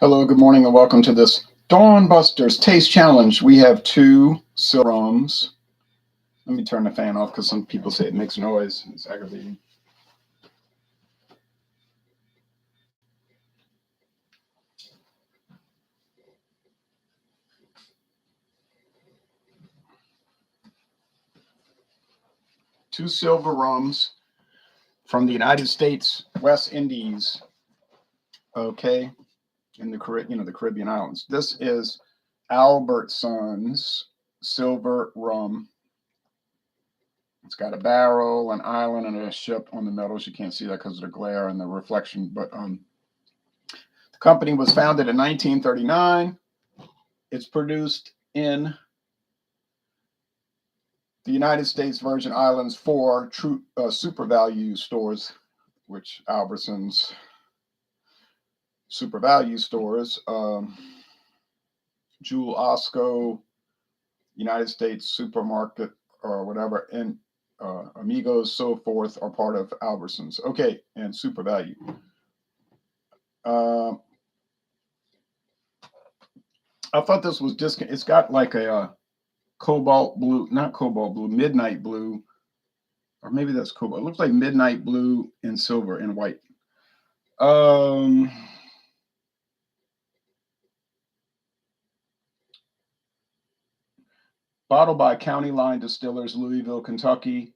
Hello, good morning, and welcome to this Dawn Busters Taste Challenge. We have two rums. Let me turn the fan off because some people say it makes noise. It's aggravating. Two silver rums from the United States, West Indies. Okay, in the the Caribbean islands. This is Albertsons silver rum. It's got a barrel, an island, and a ship on the metals. You can't see that because of the glare and the reflection. But the company was founded in 1939. It's produced in the United States Virgin Islands for true super value stores, which Albertsons super value stores, Jewel Osco, United States Supermarket, or whatever, and Amigos, so forth, are part of Albertsons. Okay, and super value. I thought this was it's got like a cobalt blue, not cobalt blue, midnight blue, or maybe that's cobalt. It looks like midnight blue and silver and white. Bottled by County Line Distillers, Louisville, Kentucky.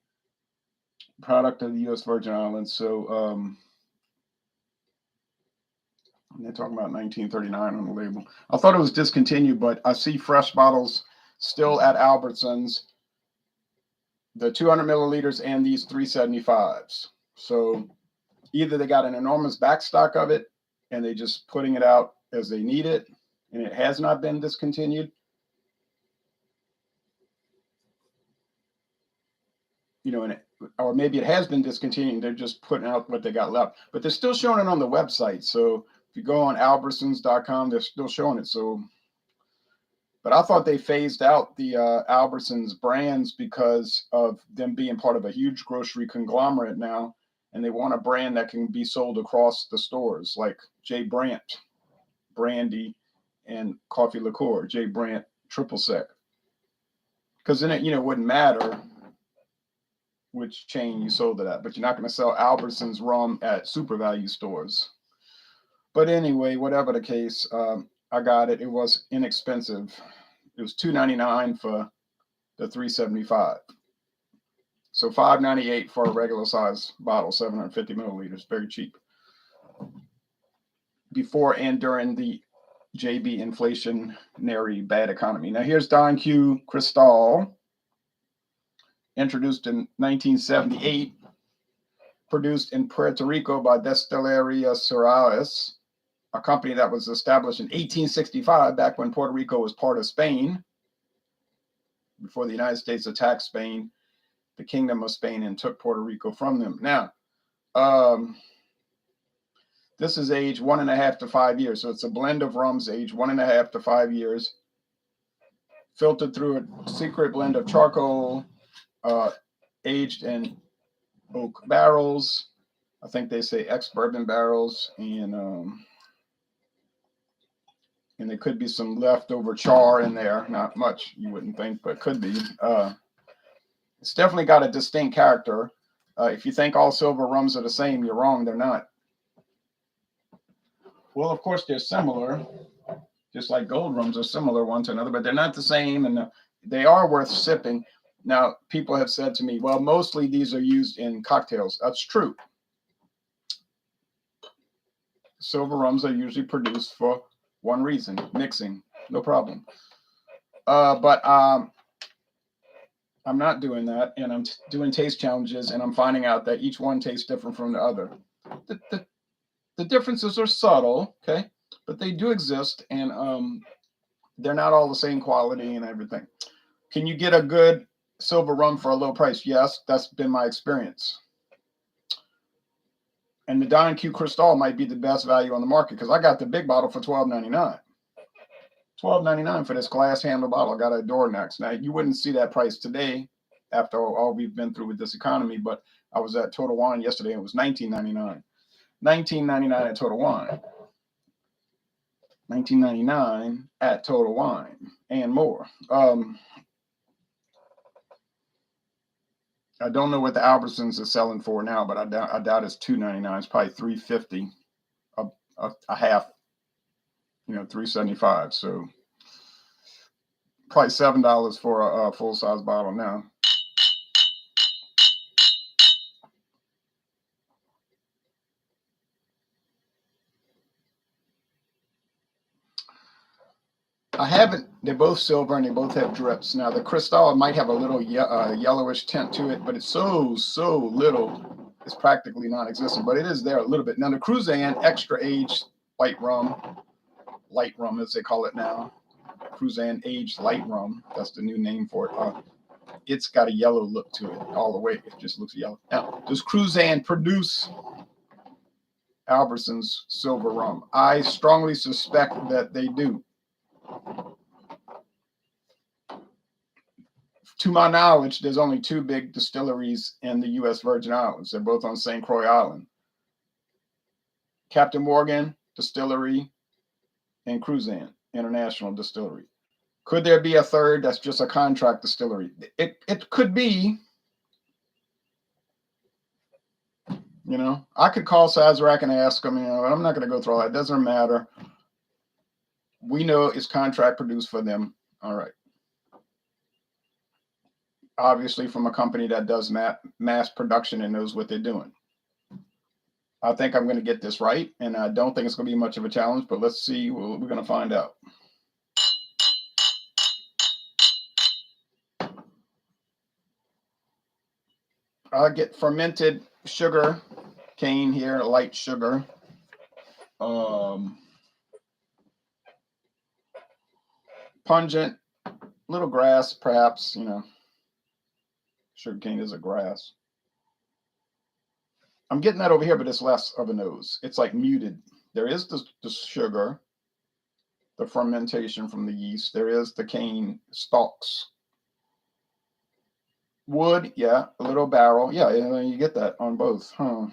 Product of the U.S. Virgin Islands. So they're talking about 1939 on the label. I thought it was discontinued, but I see fresh bottles still at Albertsons. The 200 milliliters and these 375s. So either they got an enormous backstock of it and they just putting it out as they need it, and it has not been discontinued. Or maybe it has been discontinued. They're just putting out what they got left, but they're still showing it on the website. So if you go on albertsons.com, they're still showing it. So, but I thought they phased out the Albertsons brands because of them being part of a huge grocery conglomerate now, and they want a brand that can be sold across the stores, like J. Brandt brandy and coffee liqueur, J. Brandt triple sec. Because then it wouldn't matter which chain you sold it at, but you're not going to sell Albertsons rum at super value stores. But anyway, whatever the case, I got it. It was inexpensive. It was $2.99 for the 375. So $5.98 for a regular size bottle, 750 milliliters, very cheap. Before and during the JB inflationary bad economy. Now here's Don Q Cristal. Introduced in 1978, produced in Puerto Rico by Destilería Serrallés, a company that was established in 1865, back when Puerto Rico was part of Spain, before the United States attacked Spain, the Kingdom of Spain, and took Puerto Rico from them. Now, this is aged 1.5 to 5 years, so it's a blend of rums aged 1.5 to 5 years, filtered through a secret blend of charcoal, aged in oak barrels. I think they say ex-bourbon barrels, and there could be some leftover char in there. Not much, you wouldn't think, but could be. It's definitely got a distinct character. If you think all silver rums are the same, you're wrong. They're not. Well, of course, they're similar, just like gold rums are similar one to another, but they're not the same, and they are worth sipping. Now, people have said to me, well, mostly these are used in cocktails. That's true. Silver rums are usually produced for one reason, mixing, no problem. But I'm not doing that, and I'm doing taste challenges, and I'm finding out that each one tastes different from the other. The differences are subtle, okay, but they do exist, and they're not all the same quality and everything. Can you get a good silver rum for a low price? Yes, that's been my experience. And the Don Q Cristal might be the best value on the market because I got the big bottle for $12.99. $12.99 for this glass handle bottle. I got a door next. Now, you wouldn't see that price today after all we've been through with this economy, but I was at Total Wine yesterday and it was $19.99. $19.99 at Total Wine. $19.99 at Total Wine and more. I don't know what the Albertsons is selling for now, but I doubt it's $2.99. It's probably $3.50 a half, $3.75. So probably $7 for a full size bottle now. I haven't. They're both silver and they both have drips. Now the Cristal might have a little yellowish tint to it, but it's so little. It's practically non-existent, but it is there a little bit. Now the Cruzan extra aged light rum as they call it now, Cruzan aged light rum. That's the new name for it. It's got a yellow look to it all the way. It just looks yellow. Now, does Cruzan produce Albertsons silver rum? I strongly suspect that they do. To my knowledge, there's only two big distilleries in the U.S. Virgin Islands. They're both on St. Croix Island. Captain Morgan Distillery and Cruzan International Distillery. Could there be a third that's just a contract distillery? It could be. I could call Sazerac and ask them, I'm not going to go through all that. It doesn't matter. We know it's contract produced for them. All right. Obviously from a company that does mass production and knows what they're doing. I think I'm going to get this right, and I don't think it's going to be much of a challenge, but let's see. We're going to find out. I get fermented sugar cane here, light sugar. Pungent, little grass, perhaps, Sugar cane is a grass. I'm getting that over here, but it's less of a nose. It's like muted. There is the sugar, the fermentation from the yeast. There is the cane stalks. Wood, yeah, a little barrel. Yeah, you get that on both. Huh.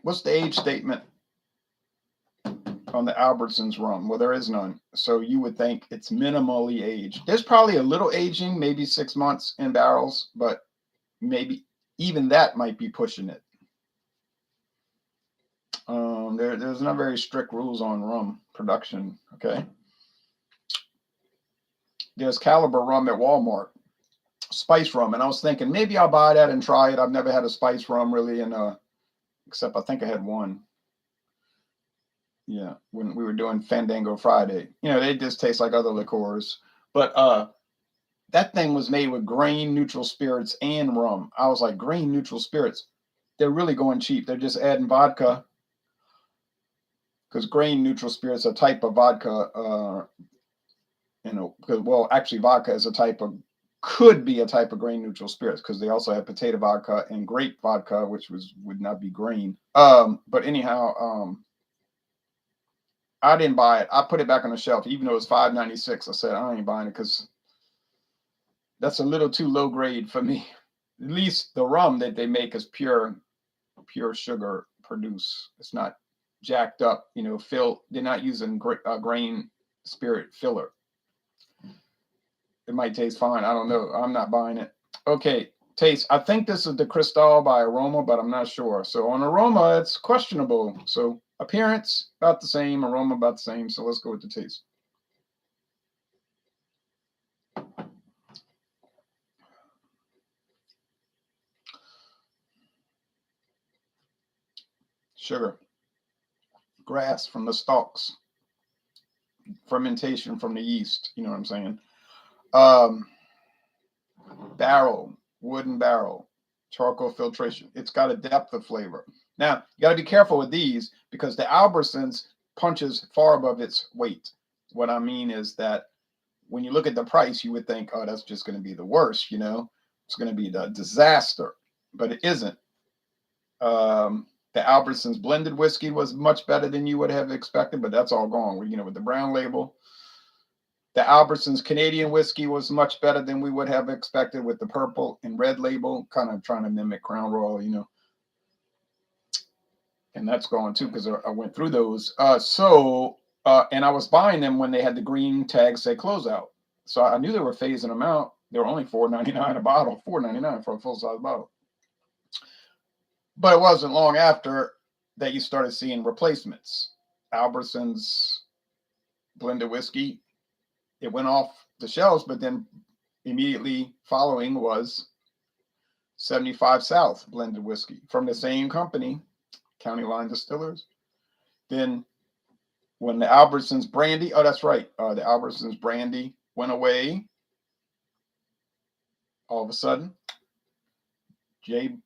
What's the age statement on the Albertsons rum? Well, there is none. So you would think it's minimally aged. There's probably a little aging, maybe 6 months in barrels, but maybe even that might be pushing it. There's not very strict rules on rum production. Okay. There's Caliber rum at Walmart, spice rum, and I was thinking maybe I'll buy that and try it. I've never had a spice rum really, except I think I had one. Yeah, when we were doing Fandango Friday. They just taste like other liqueurs, but that thing was made with grain neutral spirits and rum. I was like, grain neutral spirits, they're really going cheap. They're just adding vodka, because grain neutral spirits are a type of vodka. Actually, vodka is could be a type of grain neutral spirits, because they also have potato vodka and grape vodka, which would not be grain. But anyhow, I didn't buy it. I put it back on the shelf, even though it's $5.96. I said I ain't buying it because that's a little too low grade for me. At least the rum that they make is pure sugar produce. It's not jacked up, they're not using grain spirit filler. It might taste fine. I don't know. I'm not buying it. Okay, taste. I think this is the Cristal by aroma, but I'm not sure. So on aroma, it's questionable. So appearance, about the same. Aroma, about the same. So let's go with the taste. Sugar. Grass from the stalks. Fermentation from the yeast. You know what I'm saying? Barrel. Wooden barrel. Charcoal filtration. It's got a depth of flavor. Now, you got to be careful with these because the Albertsons punches far above its weight. What I mean is that when you look at the price, you would think, oh, that's just going to be the worst, It's going to be the disaster. But it isn't. The Albertsons blended whiskey was much better than you would have expected, but that's all gone. With the brown label. The Albertsons Canadian whiskey was much better than we would have expected with the purple and red label, kind of trying to mimic Crown Royal, and that's gone too because I went through those. And I was buying them when they had the green tag say closeout. So I knew they were phasing them out. They were only $4.99 a bottle, $4.99 for a full size bottle. But it wasn't long after that you started seeing replacements. Albertsons blended whiskey, it went off the shelves, but then immediately following was 75 South blended whiskey from the same company, County Line Distillers. Then when the Albertsons brandy, oh, that's right, the Albertsons brandy went away, all of a sudden, you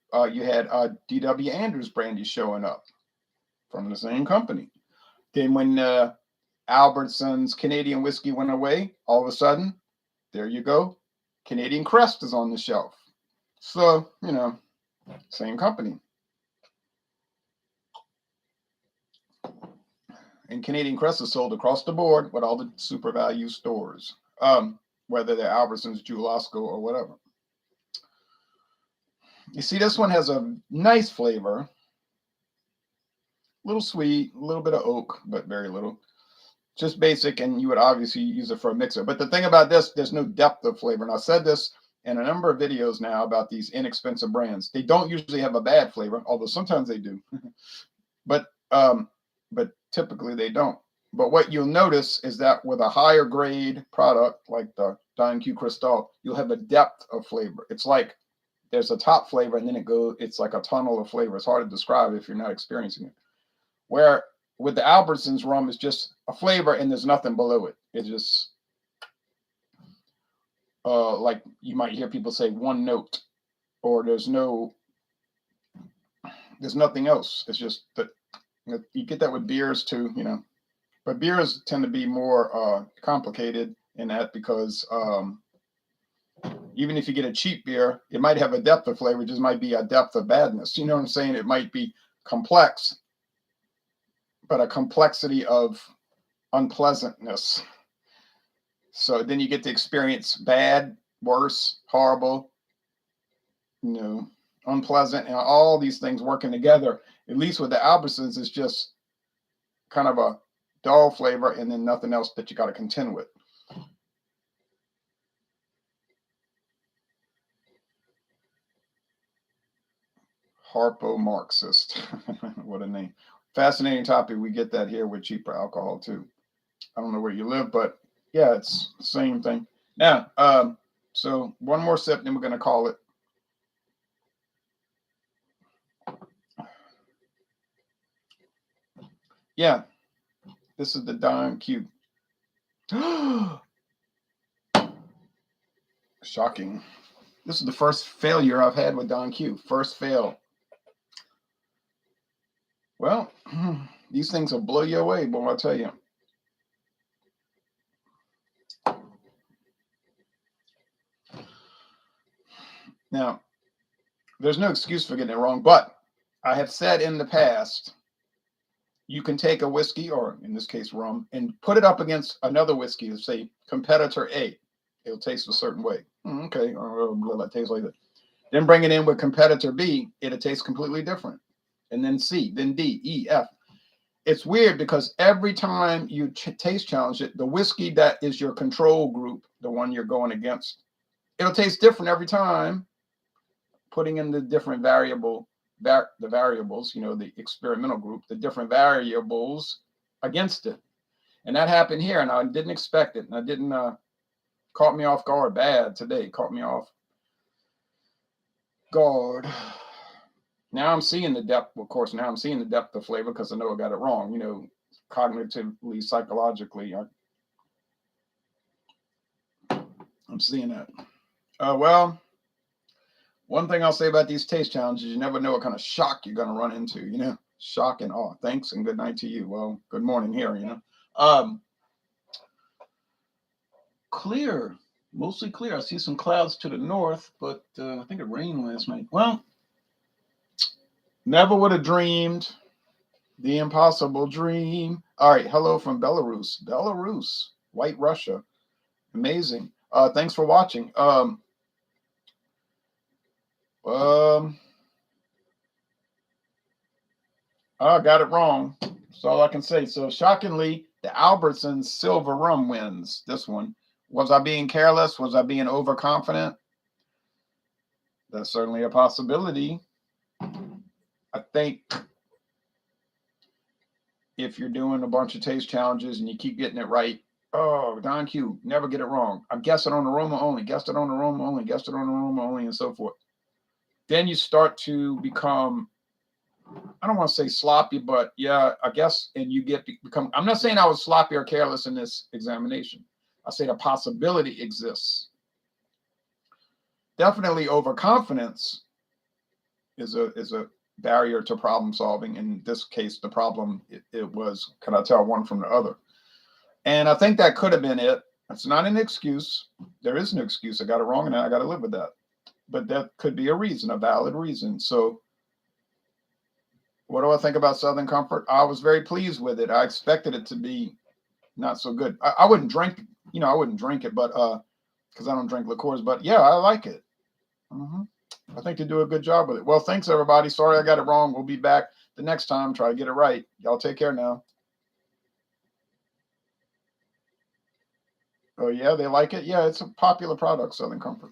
had D.W. Andrews brandy showing up from the same company. Then when Albertsons Canadian whiskey went away, all of a sudden, there you go, Canadian Crest is on the shelf. So, same company. And Canadian Crest is sold across the board with all the super value stores, whether they're Albertsons, Jewel-Osco, or whatever. You see, this one has a nice flavor, a little sweet, a little bit of oak, but very little. Just basic, and you would obviously use it for a mixer. But the thing about this, there's no depth of flavor. And I said this in a number of videos now about these inexpensive brands. They don't usually have a bad flavor, although sometimes they do. but typically they don't. But what you'll notice is that with a higher grade product like the Don Q Cristal, you'll have a depth of flavor. It's like there's a top flavor and then it's like a tunnel of flavor. It's hard to describe if you're not experiencing it. Where with the Albertsons rum, it's just a flavor and there's nothing below it. It's just like you might hear people say one note, or there's nothing else. It's just that you get that with beers too, but beers tend to be more complicated in that because even if you get a cheap beer, it might have a depth of flavor, it just might be a depth of badness. You know what I'm saying? It might be complex, but a complexity of unpleasantness. So then you get to experience bad, worse, horrible, unpleasant, and all these things working together. At least with the Albertsons, it's just kind of a dull flavor and then nothing else that you got to contend with. Harpo-Marxist. What a name. Fascinating topic. We get that here with cheaper alcohol too. I don't know where you live, but yeah, it's the same thing. Now, so one more sip, then we're going to call it. Yeah, this is the Don Q. Shocking. This is the first failure I've had with Don Q. First fail. Well, these things will blow you away, boy, I'll tell you. Now, there's no excuse for getting it wrong, but I have said in the past, you can take a whiskey, or in this case rum, and put it up against another whiskey, say competitor A. It'll taste a certain way. Okay, or it tastes like that. Then bring it in with competitor B, it'll taste completely different. And then C, then D, E, F. It's weird because every time you taste challenge it, the whiskey that is your control group, the one you're going against, it'll taste different every time. Putting in the different variables, the experimental group, the different variables against it. And that happened here, and I didn't expect it. And I didn't, caught me off guard bad today. Caught me off guard. Now I'm seeing the depth, of course, now I'm seeing the depth of flavor because I know I got it wrong, cognitively, psychologically. I'm seeing that. Well, one thing I'll say about these taste challenges, you never know what kind of shock you're going to run into, shock and awe. Thanks and good night to you. Well, good morning here, Clear, mostly clear. I see some clouds to the north, but I think it rained last night. Well, never would have dreamed the impossible dream. All right. Hello from Belarus. Belarus, White Russia. Amazing. Thanks for watching. Oh, I got it wrong. That's all I can say. So shockingly, the Albertsons Silver Rum wins this one. Was I being careless? Was I being overconfident? That's certainly a possibility. I think if you're doing a bunch of taste challenges and you keep getting it right, oh, Don Q, never get it wrong. I guessed it on aroma only, guessed it on aroma only, guessed it on aroma only, and so forth. Then you start to become, I don't want to say sloppy, but yeah, I guess, and you become, I'm not saying I was sloppy or careless in this examination. I say the possibility exists. Definitely overconfidence is a barrier to problem solving. In this case, the problem, it was, can I tell one from the other? And I think that could have been it. It's not an excuse. There is no excuse. I got it wrong and I got to live with that. But that could be a reason, a valid reason. So what do I think about Southern Comfort? I was very pleased with it. I expected it to be not so good. I wouldn't drink, I wouldn't drink it, but because I don't drink liqueurs, but yeah, I like it. I think they do a good job with it. Well, thanks everybody. Sorry I got it wrong. We'll be back the next time. Try to get it right. Y'all take care now. Oh yeah, they like it. Yeah, it's a popular product, Southern Comfort.